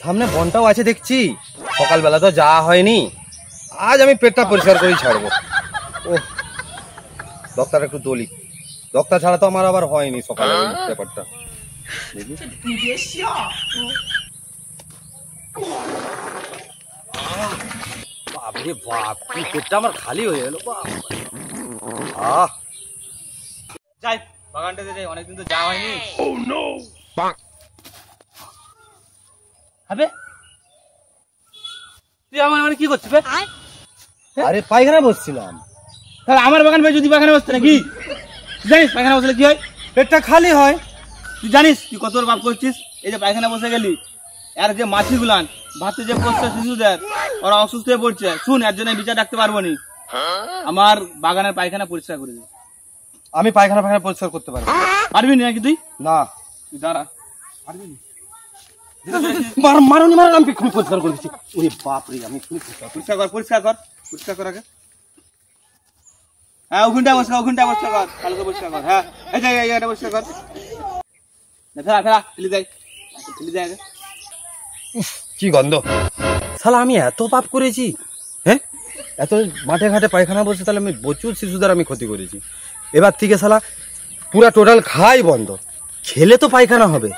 সামনে বনটাও আছে দেখছি, সকালবেলা তো যাওয়া হয়নি, আজ আমি পেটটা পরিষ্কার করেই ছাড়বো। ও ডক্টর একটু দলি, ডক্টর ছাড়া তো আমার আবার হয়নি সকালে ব্যাপারটা। বাপরে বাপ, কি পেটটা আমার খালি হয়ে গেল। যাই বাগানটাতে যাই, অনেকদিন তো যাওয়া হয়নি। আবে তুই আমার মানে কি করছিস? আরে পায়খানা বসছিলাম। তাহলে আমার বাগান ভাই যদি বাগানে বসতে নাকি জানিস পায়খানা বসলে কি হয়? পেটটা খালি হয়। তুই জানিস তুই কত বাপ করছিস? এই যে পায়খানা বসে গেলি, আর যে মাছিগুলান ভাতে যে পড়ছে শিশুদের, ওরা অসুস্থ হয়ে পড়ছে। শুন, এর জন্য বিচার রাখতে পারবো নি, আমার বাগানের পায়খানা পরিষ্কার করে দে। আমি পায়খানা পায়খানা পরিষ্কার করতে পারবো। পারবি না নাকি তুই? না তুই দাঁড়া, পারবি না। মারুনি মারুন, আমি এক্ষুনি পরিষ্কার করে দিচ্ছি। ওরে বাপ রে, আমি এক্ষুনি পরিষ্কার কর, পরিষ্কার কর, পরিষ্কার কর আগে। হ্যাঁ ওখানটা বসে, ওখানটা পরিষ্কার কর, ভালো করে পরিষ্কার কর। হ্যাঁ এই যে এইটা পরিষ্কার কর। ফেরা ফেরা ফেলে দেয়, ফেলে দেয় আগে। কি গন্ধ! শালা আমি এত পাপ করেছি, হ্যাঁ? এত মাঠে ঘাটে পায়খানা বসে, তাহলে আমি প্রচুর শিশুদের আমি ক্ষতি করেছি। এবার থেকে শালা পুরা টোটাল খাই বন্ধ, খেলে তো পায়খানা হবে।